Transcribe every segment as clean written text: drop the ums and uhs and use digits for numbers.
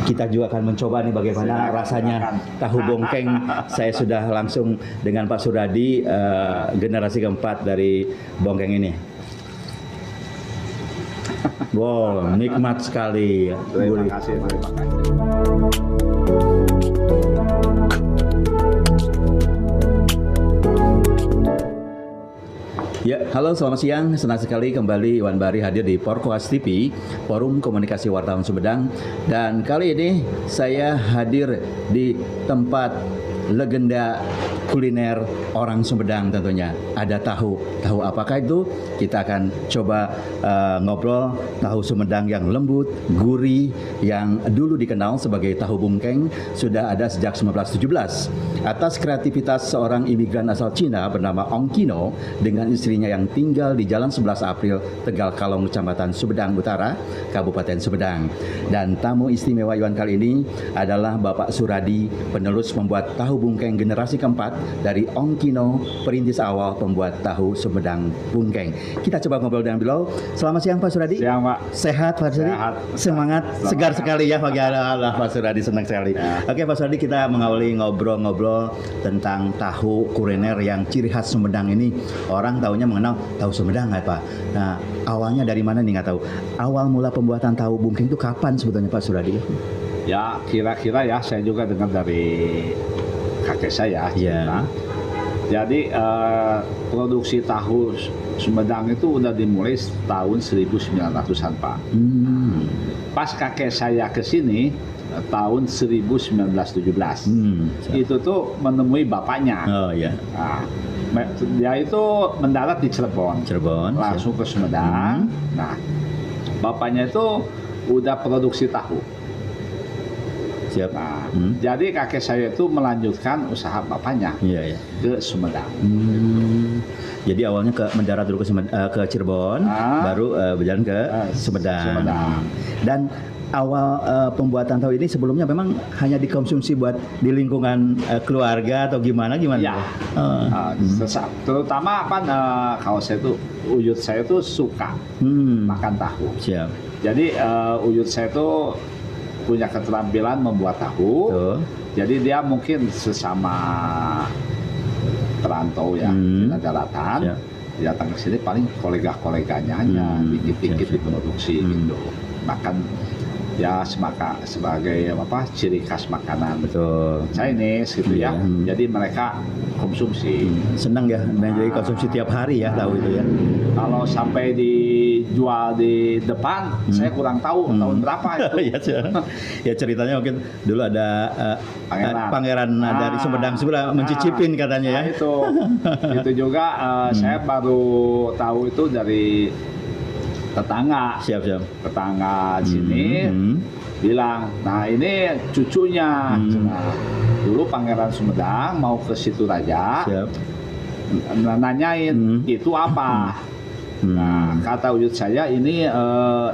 Kita juga akan mencoba nih bagaimana rasanya tahu bongkeng. Saya sudah langsung dengan Pak Suradi, generasi keempat dari bongkeng ini. Wow, nikmat sekali. Terima kasih. Ya, halo selamat siang. Senang sekali kembali Iwan Bari hadir di Porkoas TV, Forum Komunikasi Wartawan Sumedang. Dan kali ini saya hadir di tempat legenda kuliner orang Sumedang tentunya. Ada tahu. Tahu apakah itu? Kita akan coba ngobrol. Tahu Sumedang yang lembut, gurih, yang dulu dikenal sebagai tahu bungkeng sudah ada sejak 1917. Atas kreativitas seorang imigran asal Cina bernama Ong Kino dengan istrinya yang tinggal di Jalan 11 April, Tegal Kalong, Kecamatan Sumedang Utara, Kabupaten Sumedang. Dan tamu istimewa Iwan kali ini adalah Bapak Suradi, penerus membuat tahu bungkeng generasi keempat dari Ong Kino, perintis awal pembuat tahu Sumedang bungkeng. Kita coba ngobrol dengan beliau. Selamat siang Pak Suradi. Siang Pak. Sehat Pak Suradi? Sehat. Semangat, segar sekali ya pagi hari. Pak Suradi senang sekali. Ya. Oke Pak Suradi, kita mengawali ngobrol-ngobrol tentang tahu kuliner yang ciri khas Sumedang ini. Orang tahunya mengenal tahu Sumedang nggak Pak? Nah, awalnya dari mana nih nggak tahu. Awal mula pembuatan tahu bungkeng itu kapan sebetulnya Pak Suradi? Ya kira-kira ya saya juga dengar dari kakek saya. Iya. Jadi produksi tahu Sumedang itu udah dimulai tahun 1900-an Pak. Pas kakek saya ke sini tahun 1917. Itu tuh menemui bapaknya. Oh iya. Nah, dia itu mendarat di Cirebon. Langsung ke Sumedang. Nah, bapaknya itu udah produksi tahu. Siap. Nah, jadi kakek saya itu melanjutkan usaha bapaknya ke Sumedang. Jadi awalnya mendarat dulu ke Cirebon, baru berjalan ke Sumedang. Dan awal pembuatan tahu ini sebelumnya memang hanya dikonsumsi buat di lingkungan keluarga atau gimana? Ya. Terutama apa? Kalau saya tuh uyut saya tuh suka makan tahu. Siap. Jadi uyut saya tuh punya keterampilan membuat tahu. Jadi dia mungkin sesama perantau ya di daratan. Dia datang ke sini paling kolega-koleganya hanya dikit-dikit diproduksi gitu. Makan ya sebagai apa ciri khas makanan Chinese gitu ya. Jadi mereka konsumsi. Senang ya, jadi konsumsi tiap hari ya tahu itu ya. Kalau sampai dijual di depan, saya kurang tahu tahun berapa itu. Ya ceritanya mungkin dulu ada pangeran dari Sumedang sebelah mencicipin katanya ya. Itu juga saya baru tahu itu dari tetangga. Tetangga sini bilang, nah ini cucunya. Nah, dulu Pangeran Sumedang mau ke situ Raja, nanyain itu apa. Nah, kata uyut saya ini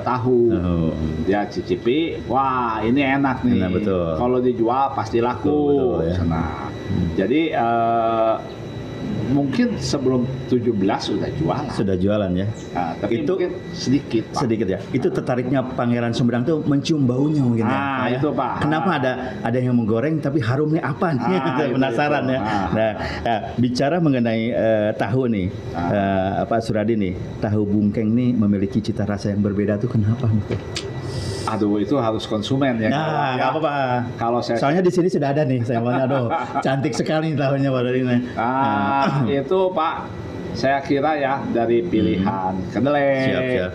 tahu. Dia cicipi, wah ini enak nih. Kalau dijual pasti laku. Nah, jadi mungkin sebelum 17 sudah jualan ya. Nah, tapi itu mungkin sedikit Pak. Ya. Itu tertariknya Pangeran Sumedang tuh mencium baunya mungkin ya. Itu Pak. Kenapa ada yang menggoreng tapi harumnya apa nih? Penasaran ya. Nah, bicara mengenai tahu nih, Pak Suradi nih, tahu bungkeng nih memiliki cita rasa yang berbeda tuh kenapa nih? Aduh, itu harus konsumen ya. Nah, nggak apa-apa. Kalau saya soalnya di sini sudah ada nih, saya mau aduh, cantik sekali tahunya Pak ini. Itu Pak, saya kira ya dari pilihan kedelai,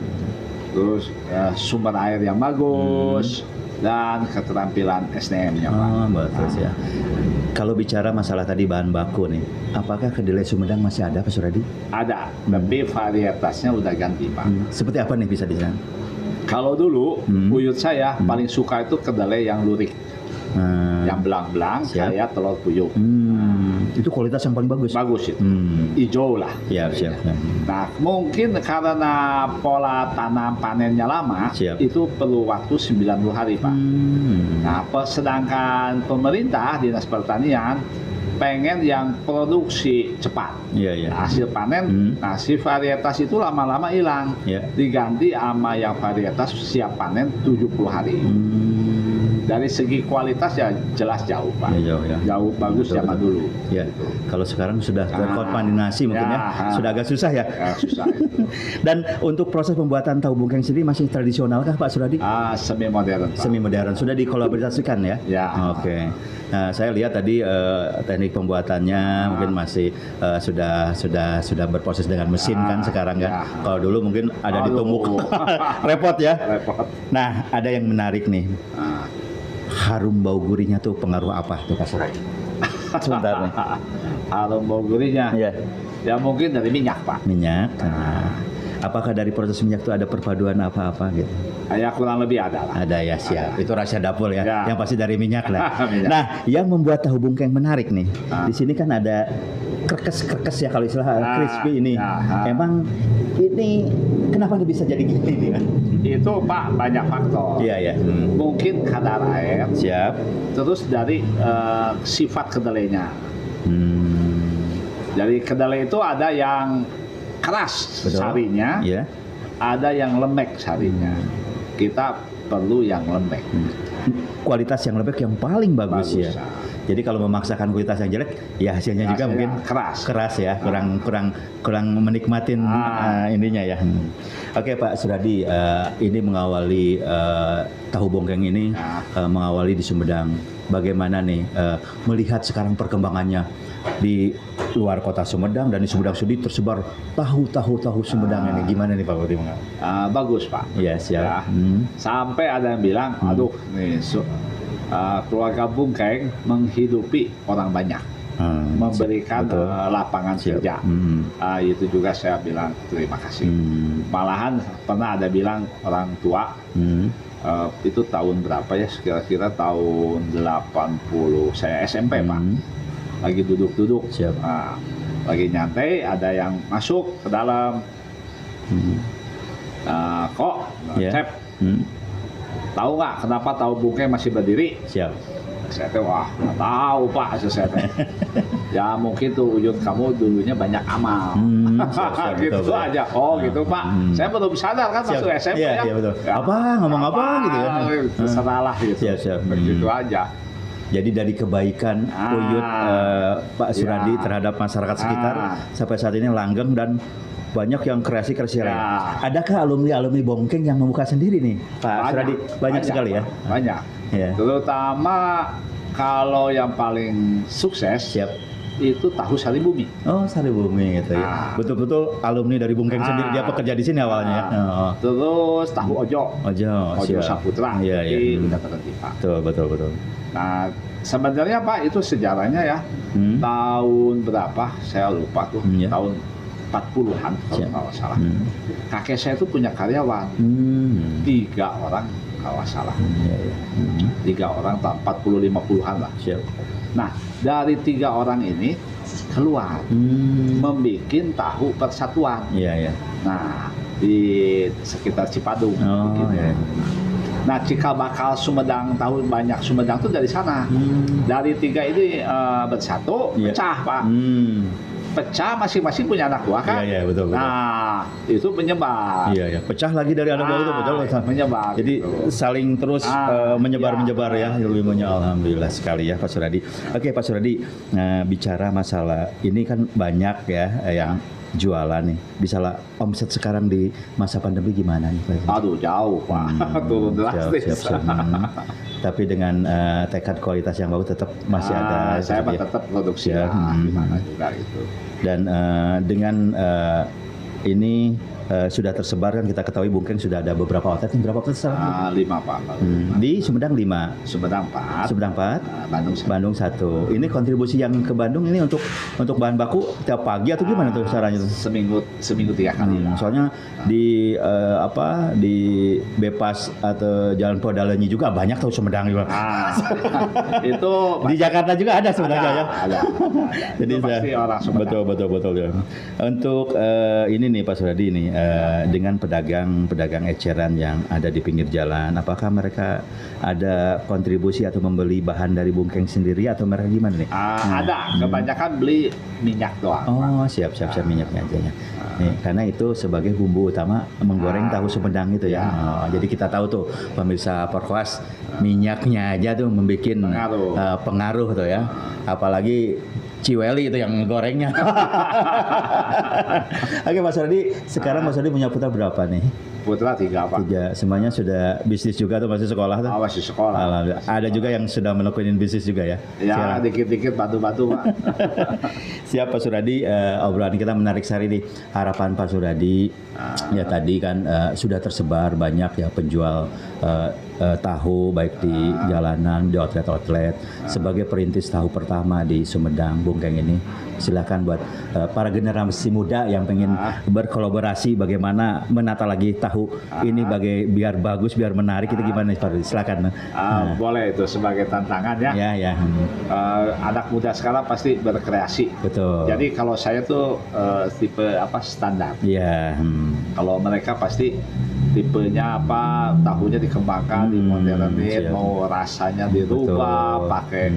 terus sumber air yang bagus dan keterampilan SDM-nya Pak. Bagus ya. Kalau bicara masalah tadi bahan baku nih, apakah kedelai Sumedang masih ada Pak Suradi? Ada, tapi varietasnya udah ganti Pak. Seperti apa nih bisa disana? Kalau dulu uyut saya paling suka itu kedelai yang lurik, yang belang-belang kayak telur puyuh. Itu kualitas yang paling bagus. Bagus itu, hijau lah. Siap. Nah mungkin karena pola tanam panennya lama, itu perlu waktu 90 hari Pak. Nah sedangkan pemerintah dinas pertanian pengen yang produksi cepat. Hasil panen, si varietas itu lama-lama hilang. Diganti sama yang varietas siap panen 70 hari. dari segi kualitas ya jelas jauh Pak. Ya, jauh ya. Jauh bagus Betul, zaman betul. dulu. Ya. Gitu. Kalau sekarang sudah terkontaminasi mungkin ya, sudah agak susah ya. Susah itu. Dan untuk proses pembuatan tahu bungkeng sendiri masih tradisionalkah Pak Suradi? Semi modern Pak. Semi modern, sudah dikolaborasikan ya? Ya. Oke. Nah, saya lihat tadi teknik pembuatannya mungkin masih sudah berproses dengan mesin kan sekarang kan. Kalau dulu mungkin ada ditumbuk. Repot ya. Repot. Nah, ada yang menarik nih. Harum bau gurihnya tuh pengaruh apa tuh Pak Suradi? Sebentar nih. Harum bau gurihnya. Iya. Ya mungkin dari minyak Pak. Minyak. Nah, apakah dari proses minyak itu ada perpaduan apa-apa gitu? Ya kurang lebih ada lah. Ada ya, siap. Itu rahasia dapur ya. Ya. Yang pasti dari minyak lah. Minyak. Nah, yang membuat tahu bungkeng menarik nih. Di sini kan ada krekes ya kalau istilah crispy ini. Emang ini kenapa dia bisa jadi gini nih kan? Itu Pak banyak faktor. Iya ya. Mungkin kadar air. Siap. Terus dari sifat kedelainya. Dari kedelai itu ada yang keras sarinya, ada yang lembek sarinya. Kita perlu yang lembek. Kualitas yang lembek yang paling bagus ya. Jadi kalau memaksakan kualitas yang jelek, ya hasilnya juga mungkin keras ya, kurang menikmatin ininya ya. Oke Pak Suradi, ini mengawali tahu bungkeng ini, mengawali di Sumedang. Bagaimana nih melihat sekarang perkembangannya di luar kota Sumedang dan di Sumedang sendiri tersebar tahu Sumedang ini. Gimana nih Pak Budi? Bagus Pak. Iya siap. Sampai ada yang bilang, aduh nih keluarga bungkeng menghidupi orang banyak, memberikan lapangan kerja. Itu juga saya bilang terima kasih. Malahan pernah ada bilang orang tua, itu tahun berapa ya, kira-kira tahun 80, saya SMP Pak, lagi duduk-duduk, lagi nyantai, ada yang masuk ke dalam, kok Cep, tahu nggak kenapa tahu bungkeng masih berdiri? Siap. Saya tahu, wah nggak tahu Pak, saya tahu. Ya mungkin tuh Uyun kamu dulunya banyak amal. Siap, gitu betul, aja. Oh gitu Pak. Saya belum sadar kan masuk SMP ya. Iya betul. Apa ngomong apa gitu ya? Terserahlah gitu. Siap. Begitu aja. Jadi dari kebaikan Uyut Pak Suradi terhadap masyarakat sekitar sampai saat ini langgeng dan banyak yang kreasi lain. Adakah alumni bongkeng yang membuka sendiri nih Pak Suradi? Banyak sekali ya. Banyak. Terutama kalau yang paling sukses itu tahu Saribumi. Oh Saribumi gitu ya. Betul-betul alumni dari bongkeng sendiri, dia pekerja di sini awalnya. Terus tahu Ojo Saputra. Iya. Udah terhenti Pak. Betul. Nah sebenarnya Pak itu sejarahnya ya, tahun berapa saya lupa tuh, tahun 40-an kalau nggak salah. Kakek saya itu punya karyawan 3 orang kalau nggak salah, 3 orang 40-50-an lah. Nah dari 3 orang ini keluar membikin tahu persatuan. Nah di sekitar Cipadung. Nah cikal bakal Sumedang, tahu banyak Sumedang itu dari sana. Dari 3 ini bersatu, pecah Pak. Pecah, masing-masing punya anak buah kan? Iya, betul. Nah, itu menyebar. Iya. Pecah lagi dari anak buah itu, betul. Menyebar. Jadi saling terus menyebar ya. Ilmunya alhamdulillah sekali ya Pak Suradi. Oke Pak Suradi, bicara masalah ini kan banyak ya yang jualan nih. Bisa lah omset sekarang di masa pandemi gimana nih Pak? Aduh jauh Pak, turun drastis. Siap. Tapi dengan tekad kualitas yang bagus tetap masih ada. Saya tetap produksi gimana juga gitu. Dan dengan ini sudah tersebar kan, kita ketahui bungkeng sudah ada beberapa outlet. Berapa outlet sekarang? 5 Pak. Di Sumedang 5. Sumedang 4. Bandung 1. Ini kontribusi yang ke Bandung ini untuk bahan baku tiap pagi atau gimana tuh caranya tuh? Seminggu 3 kali. Soalnya di di Bepas atau Jalan Podalenyi juga banyak tuh Sumedang juga. Itu di Jakarta juga ada sebenarnya ya. Ada. Jadi pasti orang Sumedang. Betul ya. Untuk ini nih Pak Suradi nih, dengan pedagang eceran yang ada di pinggir jalan, apakah mereka ada kontribusi atau membeli bahan dari Bungkeng sendiri atau mereka gimana nih? Ada, kebanyakan beli minyak doang. Oh, siap minyaknya aja ya. Nih, karena itu sebagai bumbu utama menggoreng tahu Sumedang itu ya. Jadi kita tahu tuh pemirsa Porkoas, minyaknya aja tuh membuat pengaruh tuh ya. Apalagi Ciweli itu yang gorengnya. Oke Mas Radi, sekarang Mas Radi punya putra berapa nih? Putra 3 Pak. 3, semuanya sudah bisnis juga tuh, masih sekolah tuh? Masih sekolah. Ada juga yang sudah menekunin bisnis juga ya? Ya, dikit-dikit batu-batu Pak. Siap Pak Suradi, obrolan kita menarik sekali nih. Harapan Pak Suradi, ya tadi kan sudah tersebar banyak ya penjual tahu baik di jalanan, di outlet-outlet. Sebagai perintis tahu pertama di Sumedang, Bungkeng ini, silakan buat para generasi muda yang pengen berkolaborasi bagaimana menata lagi tahu ini biar bagus, biar menarik, itu gimana Pak? Silakan. Boleh, itu sebagai tantangan ya. Ya. Anak muda sekarang pasti berkreasi. Betul. Jadi kalau saya tuh tipe standar. Iya. Kalau mereka pasti tipenya tahunya dikembangkan, dimodernin, mau rasanya dirubah, pakai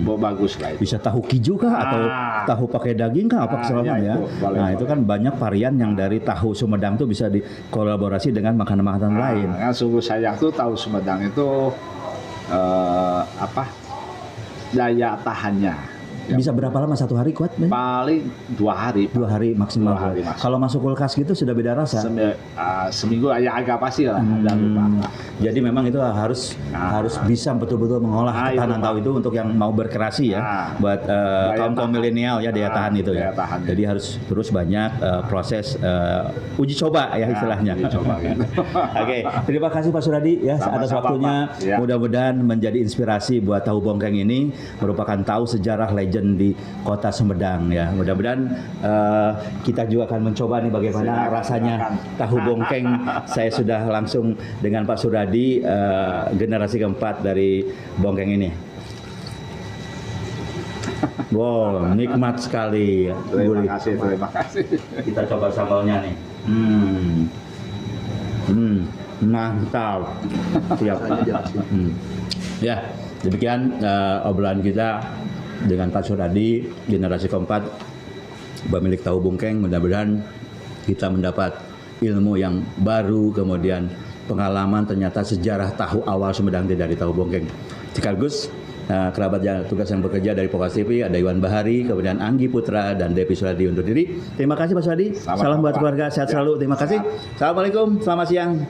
bagus lah itu. Bisa tahu keju kah atau tahu pakai daging kah, apa keselamatan ya? Itu kan banyak varian yang dari tahu Sumedang tuh bisa dikolaborasi dengan makanan-makanan lain. Sungguh sayang tuh tahu Sumedang itu daya tahannya. Bisa berapa lama, 1 hari kuat? Paling 2 hari. 2 hari maksimal. Kalau masuk kulkas gitu sudah beda rasa. Seminggu ya agak pasti lah. Jadi memang itu harus bisa betul-betul mengolah ketahanan tahu itu untuk yang mau berkreasi ya, buat kaum milenial ya, daya tahan itu ya. Jadi harus terus banyak proses uji coba ya istilahnya. Oke, terima kasih Pak Suradi ya atas waktunya. Mudah-mudahan menjadi inspirasi buat tahu Bungkeng ini, merupakan tahu sejarah legend di kota Sumedang ya. Mudah-mudahan kita juga akan mencoba nih bagaimana rasanya tahu Bungkeng. Saya sudah langsung dengan Pak Suradi, generasi keempat dari Bungkeng ini. Wow, nikmat sekali. Terima kasih. Kita coba sambalnya nih. Mantap. Siap. Ya, demikian obrolan kita dengan Pak Suradi, generasi keempat pemilik tahu Bungkeng. Mudah-mudahan kita mendapat ilmu yang baru, kemudian pengalaman ternyata sejarah tahu awal Sumedang dari tahu Bungkeng. Sekaligus kerabat tugas yang bekerja dari Porkoas TV, ada Iwan Bahari, kemudian Anggi Putra dan Devi Suradi undur diri. Terima kasih Pak Suradi. Salam buat keluarga, sehat selalu. Terima kasih. Assalamualaikum, selamat siang.